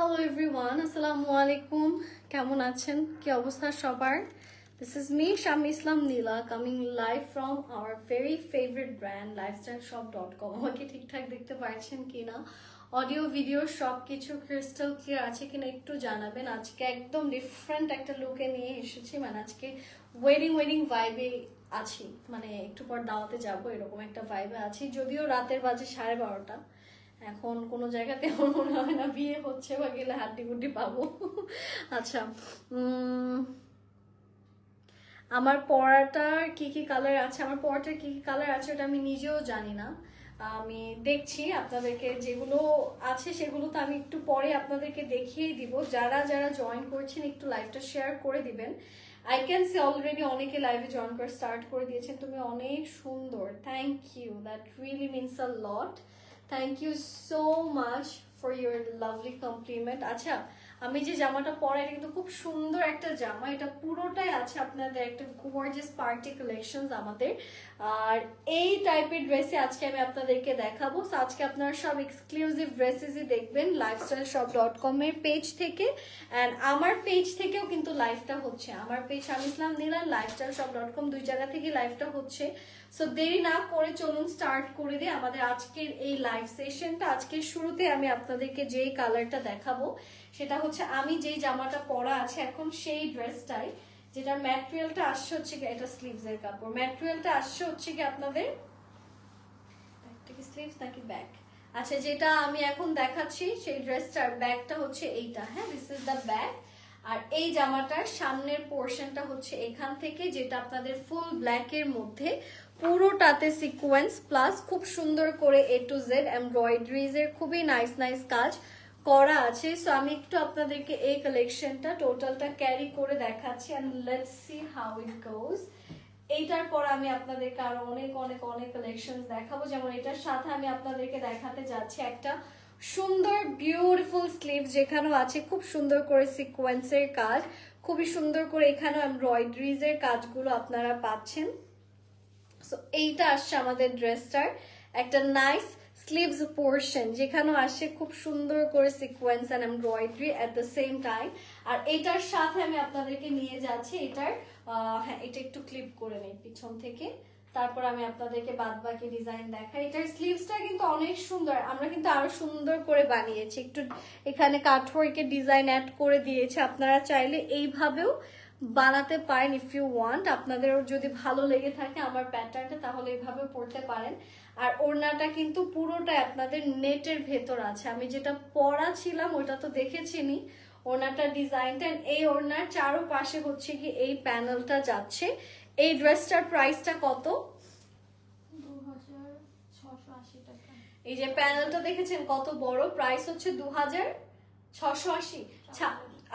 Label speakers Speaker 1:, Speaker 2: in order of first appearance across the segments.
Speaker 1: Hello everyone, Assalamu alaikum. কেমন আছেন? কি অবস্থা সবার? This is me, Shami Islam Nila, coming live from our very favorite brand, lifestyleshop.com. আমাকে ঠিকঠাক দেখতে পাচ্ছেন কিনা? অডিও ভিডিও সব কিছু ক্রিস্টাল ক্লিয়ার আছে কিনা একটু জানাবেন। আজকে একদম ডিফারেন্ট একটা লুকে নিয়ে এসেছি, মানে আজকে ওয়েডিং ভাইবে আছি, মানে একটু পর দাওয়াতে যাব এরকম একটা ভাইবে আছি। যদিও রাতের বাজে 12:30, এখন কোনো জায়গাতে আমার মনে হয় না বিয়ে হচ্ছে বা গেলে হাড্ডি গুড্ডি পাবো। আচ্ছা, আমার পরাটার কি কি কালার আছে, আমার পরাটার কি কি কালার আছে ওটা আমি নিজেও জানি না। আমি দেখছি আপনাদেরকে যেগুলো আছে সেগুলো তো আমি একটু পরে আপনাদেরকে দেখিয়ে দিব। যারা যারা জয়েন করছেন একটু লাইভটা শেয়ার করে দিবেন। আই ক্যান সি অলরেডি অনেকে লাইভে জয়েন করে স্টার্ট করে দিয়েছেন। তুমি অনেক সুন্দর, thank you, that really means a lot. Thank you so much for your lovely compliment. আচ্ছা, আমি যে জামাটা পরে এটা কিন্তু খুব সুন্দর একটা জামা, এটা পুরোটাই আছে আপনাদের একটা গর্জিয়াস পার্টি কালেকশনস আমাদের। আর এই টাইপের ড্রেসে আজকে আমি আপনাদেরকে দেখাবো। সো আজকে আপনারা সব এক্সক্লুসিভ ড্রেসেসই দেখবেন lifestyleshop.com এর পেজ থেকে, অ্যান্ড আমার পেজ থেকেও কিন্তু লাইভটা হচ্ছে। আমার পেজ শামি ইসলাম নীলা, lifestyleshop.com দুই জায়গা থেকে লাইভটা হচ্ছে। সো দেরি না করে চলুন স্টার্ট করে দিই আমাদের আজকের এই লাইভ সেশনটা। আজকের শুরুতে আমি আপনাদেরকে যেই কালারটা দেখাবো সেটা হচ্ছে আমি যেই জামাটা পরা আছে এখন সেই ড্রেসটাই, যেটার ম্যাটেরিয়ালটা আসছে হচ্ছে কি এটা স্লিভসের কাপড়। ম্যাটেরিয়ালটা আসছে হচ্ছে কি আপনাদের স্লিভস নাকি ব্যাক, আচ্ছা যেটা আমি এখন দেখাচ্ছি সেই ড্রেসটার ব্যাকটা হচ্ছে এইটা। হ্যাঁ, দিস ইজ দ্য ব্যাক। আর এই জামাটার সামনের পোর্শনটা হচ্ছে এখান থেকে, যেটা আপনাদের ফুল ব্ল্যাকের মধ্যে পুরোটাতে সিকোয়েন্স প্লাস খুব সুন্দর করে A to Z এমব্রয়ডারিজ এর খুবই নাইস কাজ করা আছে। সো আমি একটু আপনাদেরকে এই কালেকশনটা টোটালটা ক্যারি করে দেখাচ্ছি, and let's see how it goes. এইটার পর আমি আপনাদেরকে আরো অনেক অনেক অনেক কালেকশন দেখাবো। যেমন এটার সাথে আমি আপনাদেরকে দেখাতে যাচ্ছি একটা সুন্দর বিউটিফুল স্লিভ, যেখানেও আছে খুব সুন্দর করে সিকোয়েন্সের কাজ, খুবই সুন্দর করে এখানেও এমব্রয়ডারিজ এর কাজগুলো আপনারা পাচ্ছেন। সো এইটা আসছে আমাদের ড্রেসটার একটা নাইস স্লিভস পোর্শন, যেখানেও আসছে খুব সুন্দর করে sequins and embroidery at the same time. আর এটার সাথে আমি আপনাদেরকে নিয়ে যাচ্ছি এটার হ্যাঁ, এটা একটু ক্লিপ করে নেই পিছন থেকে, তারপর আমি আপনাদেরকে বাদ বাকি ডিজাইন দেখাই। এটার স্লিভসটা কিন্তু অনেক সুন্দর, আমরা কিন্তু আরো সুন্দর করে বানিয়েছি, একটু এখানে কাটওয়ার্কের ডিজাইন অ্যাড করে দিয়েছে। আপনারা চাইলে এইভাবেও বানাতে পারেন ইফ ইউ ওয়ান্ট, আপনাদের যদি ভালো লেগে থাকে আমার প্যাটার্নটা তাহলে এইভাবে পরতে পারেন। আর ওড়নাটা কিন্তু পুরোটাই আপনাদের নেটের ভেতর আছে, আমি যেটা পরা ছিলাম ওটা তো দেখেছিনি ওড়নাটা ডিজাইনটা। এই ওড়নার চারোপাশে হচ্ছে কি এই প্যানেলটা যাচ্ছে। এই ড্রেসটার প্রাইসটা কত?
Speaker 2: 2680 টাকা।
Speaker 1: এই যে প্যানেলটা দেখেছেন কত বড়, প্রাইস হচ্ছে 2680।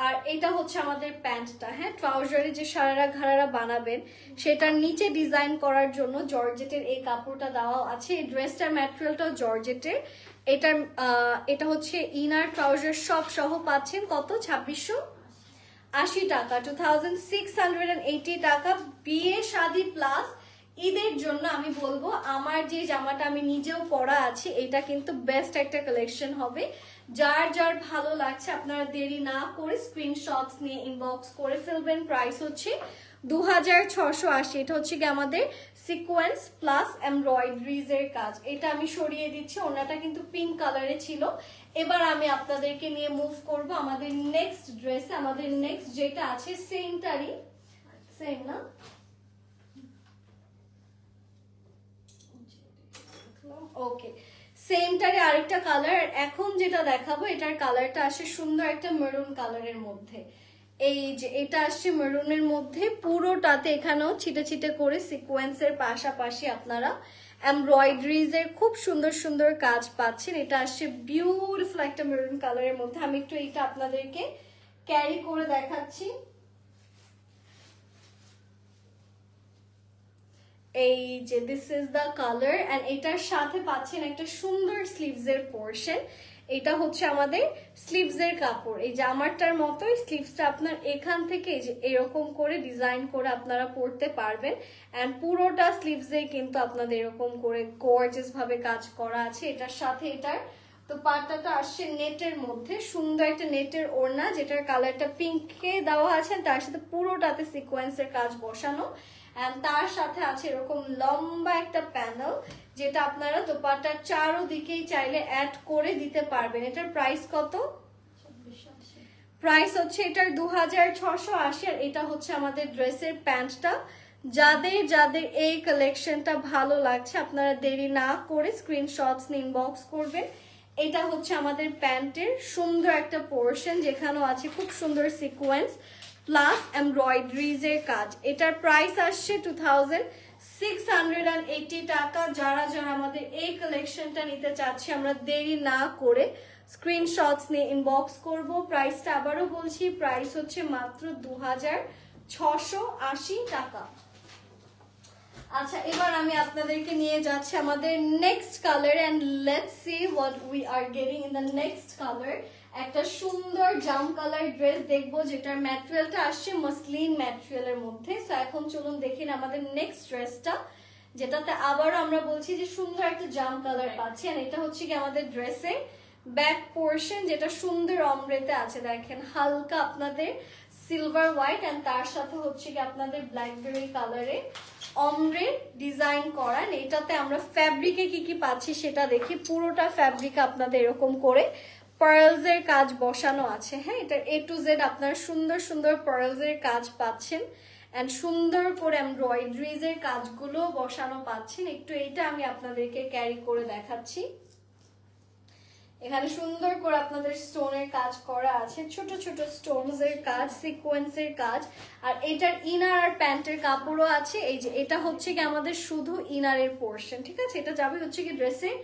Speaker 1: আর এটা হচ্ছে আমাদের প্যান্টটা। হ্যাঁ, ট্রাউজারে যে সারারা ঘাড়ারা বানাবেন সেটার নিচে ডিজাইন করার জন্য জর্জেটের এই কাপড়টা দেওয়া আছে। এই ড্রেসটার ম্যাটেরিয়ালটাও জর্জেটের। এটা হচ্ছে ইনার ট্রাউজার সব সহ পাচ্ছেন কত? 2680 টাকা, 2680 টাকা। বিয়ে শাদী প্লাস ঈদের জন্য আমি বলবো আমার যে জামাটা আমি নিজেও পরা আছি এটা কিন্তু বেস্ট একটা কালেকশন হবে। যার যার ভালো লাগছে আপনারা দেরি না করে স্ক্রিনশটস নিয়ে ইনবক্স করে ফেলবেন। প্রাইস হচ্ছে 2680। এটা হচ্ছে কি আমাদের সিকোয়েন্স প্লাস এমব্রয়ডারিজ এর কাজ। এটা আমি সরিয়ে দিচ্ছি, ওনাটা কিন্তু পিঙ্ক কালারে ছিল। এবার আমি আপনাদেরকে নিয়ে মুভ করব আমাদের নেক্সট ড্রেসে। আমাদের নেক্সট যেটা আছে সেমটারই, সেম না, ওকে, সেমটারই আরেকটা কালার। এখন যেটা দেখাবো এটার কালারটা আসে সুন্দর একটা মেরুন কালারের মধ্যে। এই যে এটা আসছে মেরুনের মধ্যে, পুরোটাতে এখানেও ছিটে ছিটে করে সিকোয়েন্সের পাশাপাশি আপনারা এমব্রয়ডারিজ এর খুব সুন্দর সুন্দর কাজ পাচ্ছেন। এটা আসছে বিউটিফুল একটা মেরুন কালারের মধ্যে। আমি একটু এটা আপনাদেরকে ক্যারি করে দেখাচ্ছি। এই যে this is the colour, and এটার সাথে পাচ্ছেন একটা সুন্দর স্লিভস এর পোর্শন। এটা হচ্ছে আমাদের স্লিভস এর কাপড়। এই জামাটার মতোই স্লিভসটা আপনার এখান থেকে এই যে এরকম করে ডিজাইন করে আপনারা পরতে পারবেন। এন্ড পুরোটা স্লিভস এ কিন্তু আপনাদের এরকম করে গর্জিয়াস ভাবে কাজ করা আছে। এটার সাথে এটার দোপাট্টাটা আসছে নেটের মধ্যে, সুন্দর একটা নেটের ওড়না যেটার কালারটা পিঙ্কে দেওয়া আছে, তার সাথে পুরোটাতে সিকোয়েন্সের কাজ বসানো, এন্ড তার সাথে আছে এরকম লম্বা একটা প্যানেল যেটা আপনারা দোপাট্টার চারোদিকেই চাইলে অ্যাড করে দিতে পারবেন। এটার প্রাইস কত? প্রাইস হচ্ছে এটার 2680, আর এটা হচ্ছে আমাদের ড্রেসের প্যান্টটা। যাদের যাদের এই কালেকশনটা ভালো লাগছে আপনারা দেরি না করে স্ক্রিনশটস নিয়ে ইনবক্স করবেন। এটা হচ্ছে আমাদের প্যান্টের সুন্দর একটা পোর্শন যেখানেও আছে খুব সুন্দর সিকোয়েন্স প্লাস এমব্রয়ডারিজ এর কাজ। এটার প্রাইস আসছে 2680 টাকা। যারা যারা আমাদের এই কালেকশনটা নিতে চাচ্ছি আমরা দেরি না করে স্ক্রিনশটস নিয়ে ইনবক্স করব। প্রাইসটা আবারও বলছি, প্রাইস হচ্ছে মাত্র 2680 টাকা। আচ্ছা, এবার আমি আপনাদেরকে নিয়ে যাচ্ছি আমাদের next colour, and let's see what we are getting in the next colour. একটা সুন্দর জাম কালার ড্রেস দেখবো যেটার ম্যাটেরিয়ালটা আসছে মসলিন ম্যাটেরিয়ালের মধ্যে। সো এখন চলুন দেখি আমাদের নেক্সট ড্রেসটা, যেটাতে আবারও আমরা বলছি যে সুন্দর একটা জাম কালার পাচ্ছি। আর এটা হচ্ছে কি আমাদের ড্রেসের ব্যাক পোর্শন যেটা সুন্দর অমরেতে আছে, দেখেন হালকা আপনাদের সিলভার হোয়াইট, এন্ড তার সাথে হচ্ছে কি আপনাদের ব্ল্যাকবেরি কালারে অমরে ডিজাইন করা। এটাতে আমরা ফ্যাব্রিকে কি কি পাচ্ছি সেটা দেখি। পুরোটা ফ্যাব্রিক আপনাদের এরকম করে পার্লস এর কাজ বসানো আছে। হ্যাঁ, এটা A to Z আপনারা সুন্দর সুন্দর পার্লস এর কাজ পাচ্ছেন, এন্ড সুন্দর করে এমব্রয়ডারিজ এর কাজগুলো বসানো পাচ্ছেন। একটু এইটা আমি আপনাদেরকে ক্যারি করে দেখাচ্ছি। এখানে সুন্দর করে আপনাদের স্টোনের কাজ করা আছে, ছোট ছোট স্টোনস এর কাজ, সিকোয়েন্স এর কাজ। আর এটার ইনার আর প্যান্টের কাপড়ও আছে। এই যে এটা হচ্ছে কি আমাদের শুধু ইনারের পোর্শন, ঠিক আছে? এটা যাবে হচ্ছে কি ড্রেসের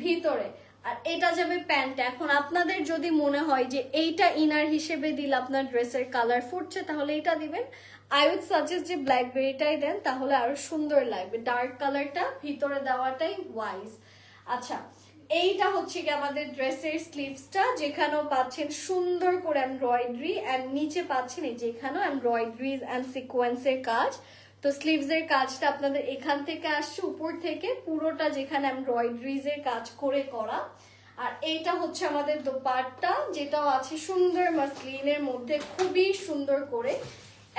Speaker 1: ভিতরে, আর এটা যাবে প্যান্টে। এখন আপনাদের যদি মনে হয় যে এইটা ইনার হিসেবে দিলে আপনার ড্রেসের কালার ফুটছে তাহলে এটা দিবেন। আই উইড সাজেস্ট যে ব্ল্যাকবেরিটাই দেন, তাহলে আরো সুন্দর লাগবে। ডার্ক কালারটা ভিতরে দেওয়াটাই ওয়াইজ। আচ্ছা, এইটা হচ্ছে কি আমাদের ড্রেসের স্লিভসটা, যেখানেও পাচ্ছেন সুন্দর করে এমব্রয়ডারি, এন্ড নিচে পাচ্ছেন এই যেখানেও এমব্রয়ডারিজ এন্ড সিকোয়েন্সের কাজ। তো স্লিভস এর কাজটা আপনাদের এখান থেকে আসছে, উপর থেকে পুরোটা যেখানে এমব্রয়ডারিজ এর কাজ করে করা। আর এইটা হচ্ছে আমাদের দোপাট্টা, যেটাও আছে সুন্দর মাসলিনের মধ্যে খুবই সুন্দর করে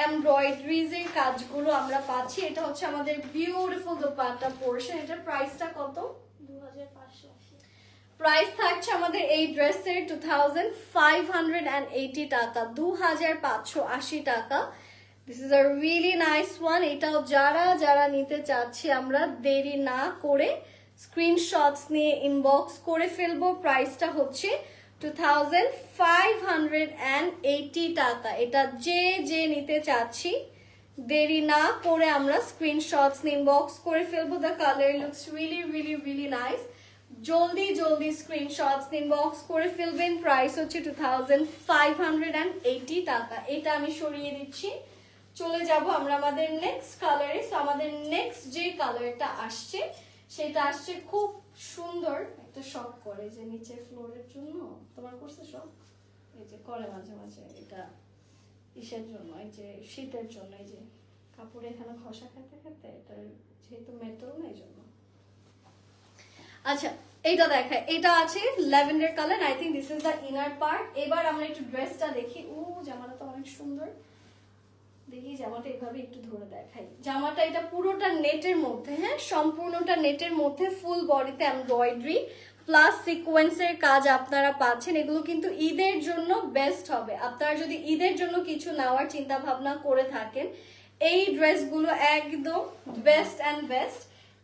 Speaker 1: এমব্রয়ডারিজ এর কাজগুলো আমরা পাচ্ছি। এটা হচ্ছে আমাদের বিউটিফুল দোপাট্টা পোর্শন। এটার প্রাইসটা কত?
Speaker 2: 2580।
Speaker 1: প্রাইস থাকছে আমাদের এই ড্রেসের 2580 টাকা, 2580 টাকা। This is a really nice one. এটাও যারা যারা নিতে চাচ্ছি আমরা দেরি না করে স্ক্রিনশটস নিয়ে ইনবক্স করে ফেলবো। প্রাইসটা হচ্ছে 2580 টাকা। এটা যে যে নিতে চাচ্ছি দেরি না করে আমরা স্ক্রিনশটস নিয়ে ইনবক্স করে ফেলবো। The colour looks really really really nice. জলদি জলদি স্ক্রিনশটস ইনবক্স করে ফেলবেন। প্রাইস হচ্ছে 2580 টাকা। এটা আমি সরিয়ে দিচ্ছি। চলে যাব আমরা আমাদের নেক্সট কালারে। সো আমাদের নেক্সট যে কালারটা আসছে সেটা আসছে খুব সুন্দর একটা শক করে, যে নিচে ফ্লোরের জন্য তোমার করছে শক, এই যে করে মাঝে মাঝে, এটা ইসের জন্য, এই যে শীতের জন্য, এই যে কাপড়ে এখানে ঘষা খেতে খেতে, এটা যেহেতু মেটাল না এই জন্য। আচ্ছা, এইটা দেখায়, এটা আছে lavender colour. I think this is the inner part. এবার আমরা একটু ড্রেসটা দেখি। ও জামাটা তো অনেক সুন্দর, দেখি জামাটা এভাবে একটু ধরে দেখাই। জামাটা এটা পুরোটা নেটের মধ্যে, হ্যাঁ সম্পূর্ণটা নেটের মধ্যে, ফুল বডিতে এমব্রয়ডারি প্লাস সিকোয়েন্সের কাজ আপনারা পাচ্ছেন। এগুলো কিন্তু ঈদের জন্য বেস্ট হবে। আপনারা যদি ঈদের জন্য কিছু নেওয়ার চিন্তা ভাবনা করে থাকেন, এই ড্রেসগুলো একদম বেস্ট অ্যান্ড বেস্ট।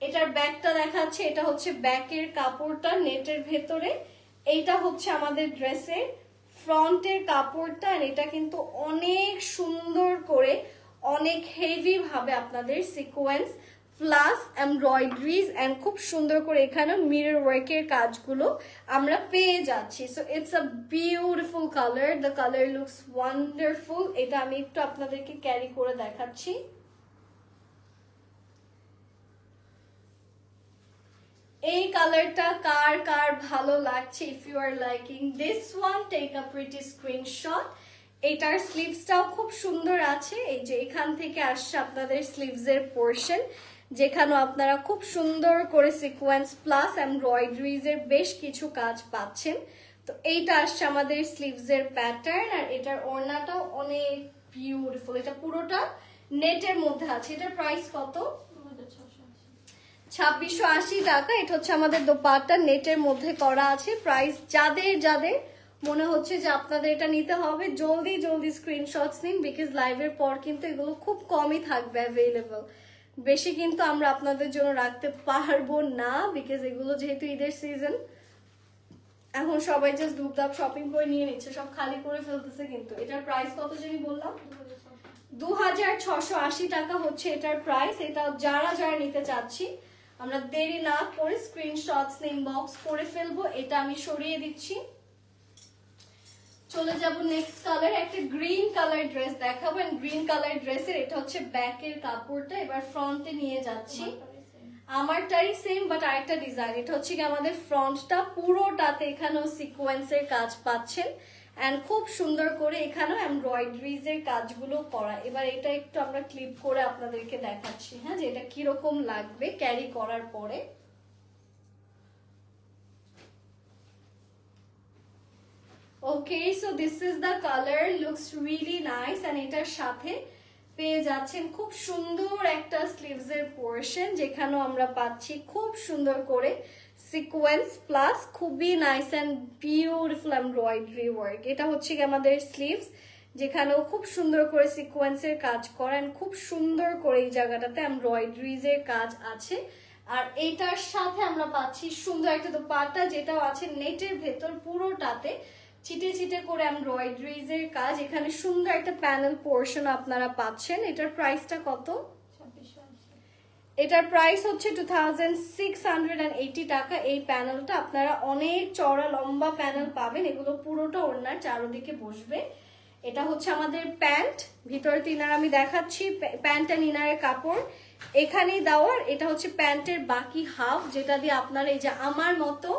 Speaker 1: এটার ব্যাকটা দেখাচ্ছে, এটা হচ্ছে ব্যাকের কাপড়টা নেটের ভেতরে। এইটা হচ্ছে আমাদের ড্রেসের ফ্রন্টের কাপড়টা। এটা কিন্তু অনেক সুন্দর করে, অনেক হেভি ভাবে আপনাদের সিকোয়েন্স প্লাস এমব্রয়ডারিজ এন্ড খুব সুন্দর করে এখানে মিরর ওয়ার্কের কাজগুলো আমরা পেয়ে যাচ্ছি। So it's a beautiful colour. The colour looks wonderful. এটা আমি একটু আপনাদেরকে ক্যারি করে দেখাচ্ছি। এই কালারটা কার কার ভালো লাগছে? If you are liking this one, take a pretty screenshot. এটার স্লিভসটাও খুব সুন্দর আছে। এই যে এখান থেকে আসছে আপনাদের স্লিভস এর পোর্শন, যেখানে আপনারা খুব সুন্দর করে সিকোয়েন্স প্লাস এমব্রয়ডারিজ এর বেশ কিছু কাজ পাচ্ছেন। তো এইটা আসছে আমাদের স্লিভস এর প্যাটার্ন, আর এটার ওড়নাটাও অনেক বিউটিফুল। এটা পুরোটা নেটের মধ্যে আছে। এটার প্রাইস কত? 2680 টাকা। এটা হচ্ছে আমাদের দোপাট্টা, নেটের মধ্যে করা আছে। প্রাইস যাদের যাদের মনে হচ্ছে যে আপনাদের এটা নিতে হবে, জলদি জলদি স্ক্রিনশটস নিন, বিকজ লাইভের পর কিন্তু এগুলো খুব কমই থাকবে অ্যাভেলেবল। বেশি কিন্তু আমরা আপনাদের জন্য রাখতে পারবো না, বিকজ এগুলো যেহেতু ঈদের সিজন, এখন সবাই জাস্ট ধুপধাপ শপিং করে নিয়ে নিচ্ছে, সব খালি করে ফেলতেছে। কিন্তু এটার প্রাইস কত জানি বললাম? 2680 টাকা হচ্ছে এটার প্রাইস। এটা যারা যারা নিতে চাচ্ছি, আমরা দেরি না করে স্ক্রিনশটস ইনবক্স করে ফেলবো। এটা আমি সরিয়ে দিচ্ছি। চলে যাব নেক্সট কালার। একটা গ্রিন কালার ড্রেস দেখাবো। গ্রিন কালার ড্রেসের এটা হচ্ছে ব্যাকের কাপড়টা। এবার ফ্রন্টে নিয়ে যাচ্ছি। আমারটাই সেম বাট আরেকটা ডিজাইন। এটা হচ্ছে কি আমাদের ফ্রন্টটা পুরোটাতে এখানেও সিকোয়েন্সের কাজ পাচ্ছেন, এন্ড খুব সুন্দর করে এখানেও এমব্রয়ডারিজ এর কাজগুলো করা। এবার এটা একটু আমরা ক্লিপ করে আপনাদেরকে দেখাচ্ছি, হ্যাঁ, যে এটা কিরকম লাগবে ক্যারি করার পরে। Okay, so this is the colour, looks really nice. And এটার সাথে পেয়ে যাচ্ছেন খুব সুন্দর একটা স্লিভস এর পোরশন, যেখানেও আমরা পাচ্ছি খুব সুন্দর করে সিকোয়েন্স প্লাস খুবই nice and beautiful embroidery work. এটা হচ্ছে কি আমাদের স্লিভস, যেখানেও খুব সুন্দর করে সিকোয়েন্সের কাজ করা, এন্ড খুব সুন্দর করে এই জায়গাটাতে এমব্রয়ডারিজ এর কাজ আছে। আর এইটার সাথে আমরা পাচ্ছি সুন্দর একটা দোপাট্টা, যেটাও আছে নেটের ভেতর পুরোটাতে ছিটে ছিটে করে এমব্রয়ডারিজ এর কাজ। এখানে সুন্দর একটা প্যানেল পোরশন আপনারা পাচ্ছেন। এটার প্রাইসটা কত? এটার প্রাইস হচ্ছে 2680 টাকা। এই প্যানেলটা আপনারা অনেক চওড়া লম্বা প্যানেল পাবেন। এগুলো পুরোটা ওড়নার চারদিকে বসবে। এটা হচ্ছে আমাদের প্যান্ট, ভিতরে ইনার আমি দেখাচ্ছি। প্যান্ট এন্ড ইনারের কাপড় এখানেই দেওয়ার। এটা হচ্ছে প্যান্টের বাকি হাফ, যেটা দিয়ে আপনারা এই যে আমার মতো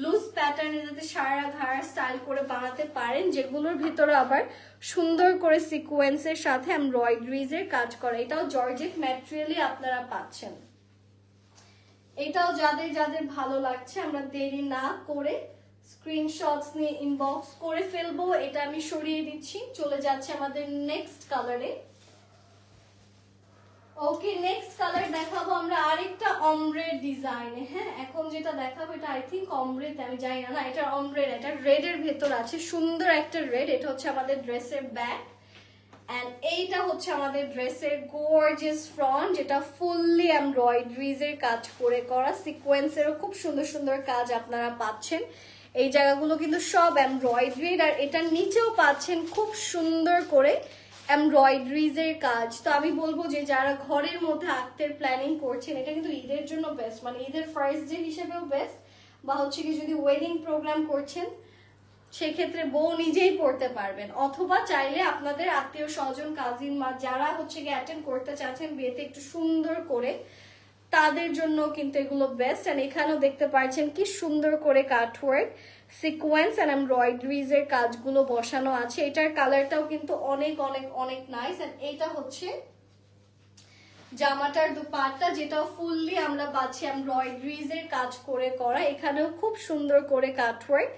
Speaker 1: লুজ প্যাটার্নে যাতে সারা ঘাড় স্টাইল করে বানাতে পারেন, যেগুলোর ভিতরে আবার সুন্দর করে সিকোয়েন্সের সাথে এমব্রয়ডারিজ এর কাজ করা। এটাও জর্জেট ম্যাটেরিয়ালই আপনারা পাচ্ছেন। এটাও যাদের যাদের ভালো লাগছে, আমরা দেরি না করে স্ক্রিনশটস নিয়ে ইনবক্স করে ফেলবো। এটা আমি সরিয়ে দিচ্ছি। চলে যাচ্ছে আমাদের নেক্সট কালারে। ওকে, নেক্সট কালার দেখাবো আমরা আরেকটা অমব্রে ডিজাইনে। হ্যাঁ, এখন যেটা দেখাবো এটা আই থিঙ্ক অমব্রেতে, আমি জানি না। এটা অমব্রে, এটা রেড এর ভেতর আছে, সুন্দর একটা রেড। এটা হচ্ছে আমাদের ড্রেসের ব্যাক, এন্ড এইটা হচ্ছে আমাদের ড্রেসের গর্জিয়াস ফ্রন্ট, যেটা ফুললি এমব্রয়ডারিজ এর কাজ করে করা। সিকোয়েন্সেরও খুব সুন্দর সুন্দর কাজ আপনারা পাচ্ছেন। এই জায়গাগুলো কিন্তু সব এমব্রয়ডারি, আর এটার নিচেও পাচ্ছেন খুব সুন্দর করে এমব্রয়ডারিজ এর কাজ। তো আমি বলবো যে যারা ঘরের মধ্যে আঁকতের প্ল্যানিং করছেন, এটা কিন্তু ঈদের জন্য বেস্ট, মানে ঈদের ফার্স্ট ডে হিসেবেও বেস্ট, বা হচ্ছে কি যদি ওয়েডিং প্রোগ্রাম করছেন সেক্ষেত্রে বউ নিজেই পড়তে পারবেন, অথবা চাইলে আপনাদের আত্মীয় স্বজন কাজিন মা যারা হচ্ছে কি অ্যাটেন্ড করতে চাচ্ছেন বিয়েতে একটু সুন্দর করে, তাদের জন্য কিন্তু এগুলো বেস্ট। এন্ড এখানেও দেখতে পাচ্ছেন কি সুন্দর করে কাটওয়ার্ক, সিকোয়েন্স এন্ড এমব্রয়ডারিজ এর কাজগুলো বসানো আছে। এটার কালারটাও কিন্তু অনেক অনেক অনেক নাইস। এন্ড এটা হচ্ছে জামাটার দুপাট্টা, যেটা ফুললি আমরা পাচ্ছি এমব্রয়ডারিজ এর কাজ করে করা। এখানেও খুব সুন্দর করে কাটওয়ার্ক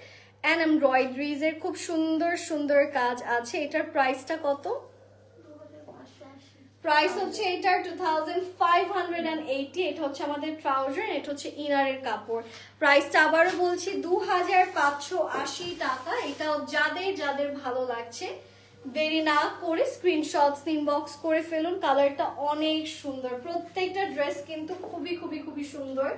Speaker 1: এন্ড এমব্রয়ডারিজ এর খুব সুন্দর সুন্দর কাজ আছে। এটার প্রাইসটা কত? প্রাইস হচ্ছে এটার 2580। এটা হচ্ছে আমাদের ট্রাউজার, এটা হচ্ছে ইনারের কাপড়। প্রাইসটা আবারও বলছি 2580 টাকা। এটা যাদের যাদের ভালো লাগছে দেরি না করে স্ক্রিনশটস ইনবক্স করে ফেলুন। কালারটা অনেক সুন্দর, প্রত্যেকটা ড্রেস কিন্তু খুবই খুবই খুবই সুন্দর।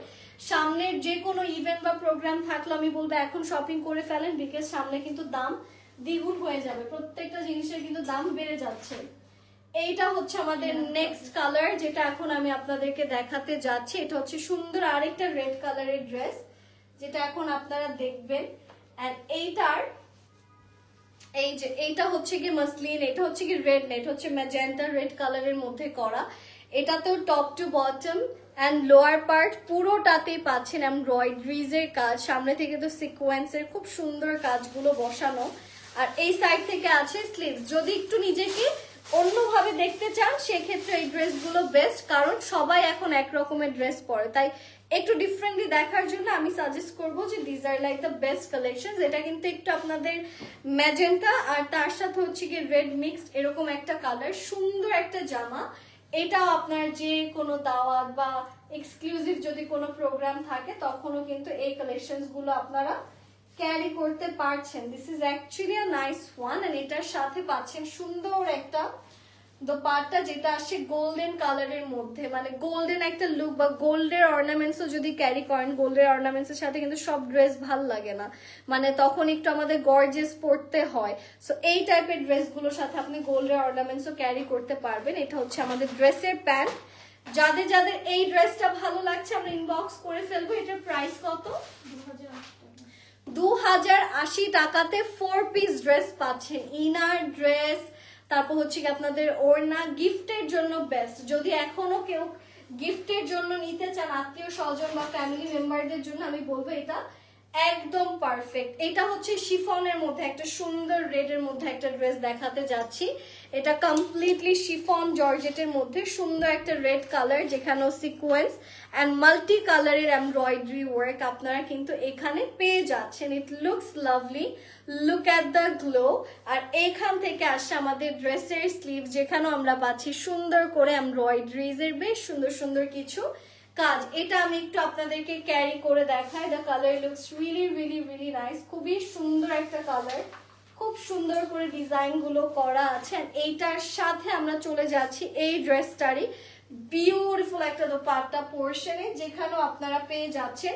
Speaker 1: সামনের যে কোনো ইভেন্ট বা প্রোগ্রাম থাকলে আমি বলবো এখন শপিং করে ফেলেন, বিকজ সামনে কিন্তু দাম দ্বিগুণ হয়ে যাবে, প্রত্যেকটা জিনিসের কিন্তু দাম বেড়ে যাচ্ছে। এইটা হচ্ছে আমাদের নেক্সট কালার, যেটা এখন আমি আপনাদেরকে দেখাতে যাচ্ছি। এটা হচ্ছে সুন্দর আরেকটা রেড কালারের ড্রেস, যেটা এখন আপনারা দেখবেন। এন্ড এইটার এই যে এইটা হচ্ছে কি মাসলিন, এটা হচ্ছে কি রেড না, এটা হচ্ছে ম্যাজেন্টা রেড কালারের মধ্যে করা। এটাতেও top to bottom and lower part পুরোটাতেই পাচ্ছেন এমব্রয়ডারিজ এর কাজ। সামনে থেকে তো সিকোয়েন্সের খুব সুন্দর কাজগুলো বসানো, আর এই সাইড থেকে আছে স্লিভস। যদি একটু নিজেকে অন্যভাবে দেখতে চান সেক্ষেত্রে এই ড্রেসগুলো বেস্ট, কারণ সবাই এখন এক রকমের ড্রেস পরে, তাই একটু ডিফারেন্টলি দেখার জন্য আমি সাজেস্ট করব যে this are like the best collection. এটা কিন্তু একটু আপনাদের ম্যাজেন্টা আর তার সাথে হচ্ছে কি রেড মিক্সড এরকম একটা কালার, সুন্দর একটা জামা। এটাও আপনার যে কোনো দাওয়াত বা এক্সক্লুসিভ যদি কোনো প্রোগ্রাম থাকে তখনও কিন্তু এই কালেকশনস গুলো আপনারা ক্যারি করতে পারছেন। This is actually a nice one, and এটার সাথে পাচ্ছেন সুন্দর একটা দোপাট্টা যেটা আসছে গোল্ডেন কালারের মধ্যে, মানে গোল্ডেন একটা লুক বা গোল্ডের অর্নামেন্টসও যদি ক্যারি করেন, গোল্ডের অর্নামেন্টসের সাথে কিন্তু সব ড্রেস ভাল লাগে না, মানে তখন একটু আমাদের গর্জিয়াস পড়তে হয়। সো এই টাইপের ড্রেসগুলোর সাথে আপনি গোল্ডের অর্নামেন্টসও ক্যারি করতে পারবেন। এটা হচ্ছে আমাদের ড্রেসের প্যান্ট। যাদের যাদের এই ড্রেসটা ভালো লাগছে আমরা ইনবক্স করে ফেলবো। এটার প্রাইস কত? 2080 টাকাতে 4 পিস ড্রেস পাচ্ছেন, ইনার ড্রেস, তারপর হচ্ছে কি আপনাদের ওড়না, গিফটের জন্য বেস্ট। যদি এখনো কেউ গিফটের জন্য নিতে চান আত্মীয় স্বজন বা ফ্যামিলি মেম্বারদের জন্য, আমি বলবো এটা একদম পারফেক্ট। এটা হচ্ছে শিফনের মধ্যে একটা সুন্দর রেডের মধ্যে একটা ড্রেস দেখাতে যাচ্ছি। এটা কমপ্লিটলি শিফন জর্জেটের মধ্যে সুন্দর একটা রেড কালার, যেখানেও সিকোয়েন্স অ্যান্ড মাল্টি কালারের এমব্রয়ডারি ওয়ার্ক আপনারা কিন্তু এখানে পেয়ে যাচ্ছেন। It looks lovely, look at the glow. আর এখান থেকে আসছে আমাদের ড্রেসের স্লিভ, যেখানেও আমরা পাচ্ছি সুন্দর করে এমব্রয়ডারিজের বেশ সুন্দর সুন্দর কিছু কাজ। এটা আমি একটু আপনাদেরকে ক্যারি করে দেখাই। The colour looks really really really nice, খুবই সুন্দর একটা কালার, খুব সুন্দর করে ডিজাইন গুলো করা আছে। এইটার সাথে আমরা চলে যাচ্ছি এই ড্রেসটারই বিউটিফুল একটা দোপাট্টা পোর্শনে, যেখানেও আপনারা পেয়ে যাচ্ছেন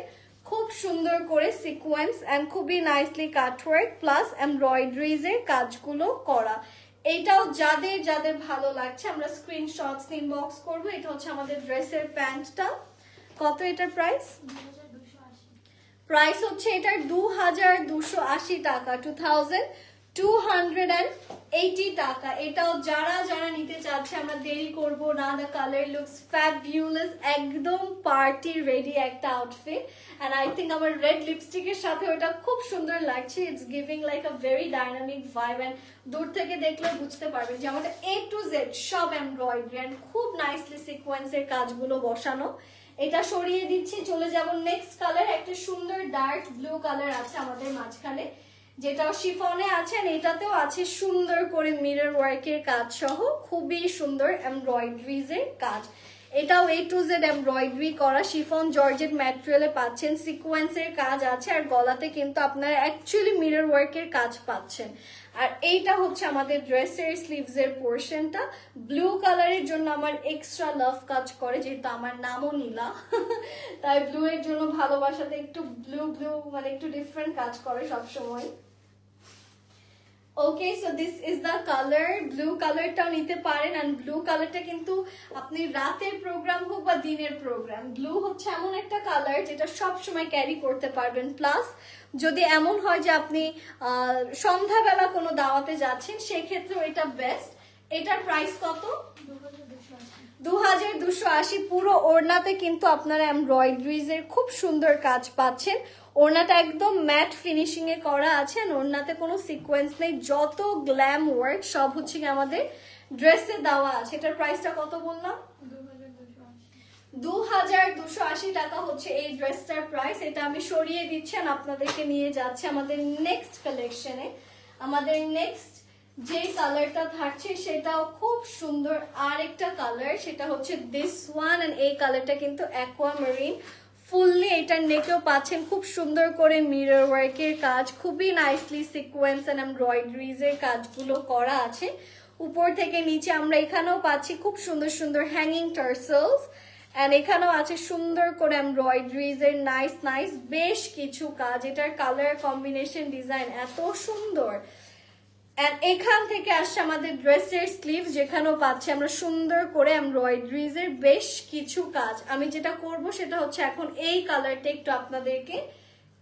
Speaker 1: খুব সুন্দর করে সিকোয়েন্স এন্ড খুবই নাইসলি কাটওয়ার্ক প্লাস এমব্রয়ডারিজ এর কাজগুলো করা। এটাও যাদের যাদের ভালো লাগছে আমরা স্ক্রিনশটস ইনবক্স করবো। এটা হচ্ছে আমাদের ড্রেসের প্যান্টটা। কত এটার প্রাইস? প্রাইস হচ্ছে এটার 2280 টাকা, 2280 টাকা। এটাও যারা যারা নিতে চাচ্ছে আমরা দেরি করব না। দ্য কালার লুকস ফ্যাবুলাস, একদম পার্টি রেডি একটা আউটফিট। এন্ড আই থিঙ্ক আমার রেড লিপস্টিকের সাথে ওটা খুব সুন্দর লাগছে। It's giving like a very dynamic vibe, and দূর থেকে দেখলে বুঝতে পারবেন যে আমাদের A to Z সব এমব্রয়ডারি এন্ড খুব নাইসলি সিকোয়েন্সের কাজগুলো বসানো। এটা সরিয়ে দিচ্ছি, চলে যাব নেক্সট কালার। একটা সুন্দর ডার্ক ব্লু কালার আছে আমাদের মাঝখানে, যেটাও শিফনে আছে। এটাতেও আছে সুন্দর করে মিরর ওয়ার্কের কাজ সহ খুবই সুন্দর এমব্রয়ডারিজ এর কাজ। এটাও A to Z এমব্রয়ডারি করা, শিফন জর্জেট ম্যাটেরিয়ালে পাচ্ছেন, সিকোয়েন্সের কাজ আছে আর গলাতে কিন্তু আপনারা অ্যাকচুয়ালি মিরর ওয়ার্কের কাজ পাচ্ছেন। আর এইটা হচ্ছে আমাদের ড্রেসের স্লিভস এর পোর্শনটা। ব্লু কালারের জন্য আমার এক্সট্রা লাভ কাজ করে, যেহেতু আমার নামও নীলা তাই ব্লু এর জন্য ভালোবাসাতে একটু ব্লু ব্লু মানে একটু ডিফারেন্ট কাজ করে সবসময়। Okay, so this is the colour. Blue কালারটাও নিতে পারেন। এন্ড ব্লু কালারটা কিন্তু আপনি রাতের প্রোগ্রাম হোক বা দিনের প্রোগ্রাম, ব্লু হচ্ছে এমন একটা কালার যেটা সব সময় ক্যারি করতে পারবেন। প্লাস যদি এমন হয় যে আপনি সন্ধ্যাবেলা কোনো দাওয়াতে যাচ্ছেন সেক্ষেত্রেও এটা বেস্ট। এটার প্রাইস কত? 2280। পুরো ওড়নাতে কিন্তু আপনারা এমব্রয়ডারিজ এর খুব সুন্দর কাজ পাচ্ছেন। ওড়নাটা একদম ম্যাট ফিনিশিং এ করা আছে, ওড়নাতে কোনো সিকোয়েন্স নেই, যত গ্ল্যাম ওয়ার্ক সব হচ্ছে আমাদের ড্রেসে দেওয়া আছে। এটার প্রাইসটা কত বললাম? 2280 টাকা হচ্ছে এই ড্রেসটার প্রাইস। এটা আমি সরিয়ে দিচ্ছি আর আপনাদেরকে নিয়ে যাচ্ছে আমাদের নেক্সট কালেকশনে। আমাদের নেক্সট যে কালারটা থাকছে সেটাও খুব সুন্দর আরেকটা কালার, সেটা হচ্ছে দিস ওয়ান। এন্ড এই কালারটা কিন্তু অ্যাকোয়ামেরিন ফুললি। এটার নেকেও পাচ্ছেন খুব সুন্দর করে মিরর ওয়ার্কের কাজ, খুবই নাইসলি সিকোয়েন্স এন্ড এমব্রয়ডারিজ এর কাজগুলো করা আছে। উপর থেকে নিচে আমরা এখানেও পাচ্ছি খুব সুন্দর সুন্দর হ্যাঙ্গিং টার্সেলস, এন্ড এখানেও আছে সুন্দর করে এমব্রয়ডারিজ এর নাইস নাইস বেশ কিছু কাজ। এটার কালার কম্বিনেশন ডিজাইন এত সুন্দর। এন্ড এখান থেকে আসছে আমাদের ড্রেসের স্লিভ, যেখানেও পাচ্ছি আমরা সুন্দর করে এমব্রয়ডারিজ এর বেশ কিছু কাজ। আমি যেটা করব সেটা হচ্ছে এখন এই কালারটা একটু আপনাদেরকে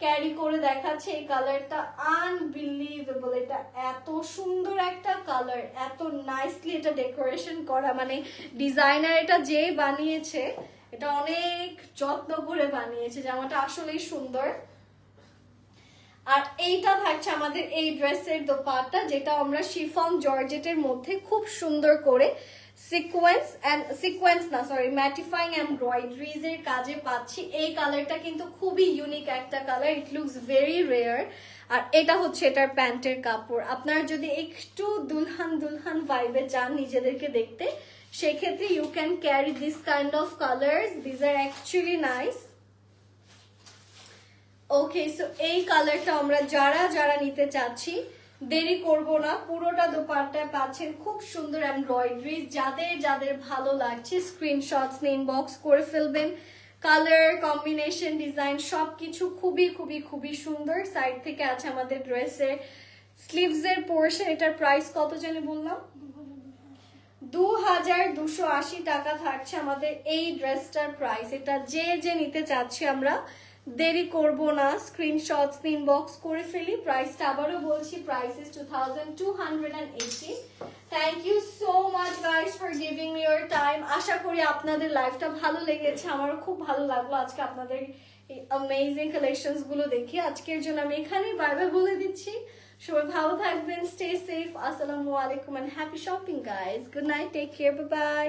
Speaker 1: ক্যারি করে দেখাচ্ছে। এই কালারটা আনবিলিভেবল, এটা এত সুন্দর একটা কালার, এত নাইসলি এটা ডেকোরেশন করা, মানে ডিজাইনার এটা যে বানিয়েছে এটা অনেক যত্ন করে বানিয়েছে। জামাটা আসলেই সুন্দর। আর এইটা থাকছে আমাদের এই ড্রেসের দোপাট্টা, যেটা আমরা শিফন জর্জেটের মধ্যে খুব সুন্দর করে ম্যাটিফাইং এমব্রয়ডারিজ এর কাজে পাচ্ছি। এই কালারটা কিন্তু খুবই ইউনিক একটা কালার, ইট লুকস ভেরি রেয়ার। আর এটা হচ্ছে এটার প্যান্টের কাপড়। আপনারা যদি একটু দুলহান ভাইবে চান নিজেদেরকে দেখতে, সেক্ষেত্রে you can carry this kind of colours, this are actually nice. Okay, so এই কালারটা আমরা যারা নিতে চাচ্ছি, দেরি করব না, পুরোটা দোপাট্টায় পাচ্ছেন খুব সুন্দর এমব্রয়ডারি। যাদের ভালো লাগছে স্ক্রিনশটস নিয়ে ইনবক্স করে ফেলবেন। কালার কম্বিনেশন, ডিজাইন সবকিছু খুবই সুন্দর। সাইড থেকে আছে আমাদের ড্রেসের স্লিভস এর পোর্শন। এটার প্রাইস কত জানি বললাম, 2280 টাকা থাকছে আমাদের এই ড্রেসটার প্রাইস। এটা যে নিতে চাচ্ছি আমরা, দেরি করব না, স্ক্রিনশটস ইনবক্স করে ফেলি। প্রাইসটা আবারও বলছি, price is 2280। Thank you so much guys for giving me your time. আশা করি আপনাদের লাইফটা ভালো লেগেছে, আমারও খুব ভালো লাগলো আজকে আপনাদের এই অ্যামেজিং কালেকশনস গুলো দেখে। আজকের জন্য আমি এখানেই বাই বাই বলে দিচ্ছি। সবাই ভালো থাকবেন, স্টে সেফ। আসসালামু আলাইকুম and happy shopping guys. Good night, take care, bye by.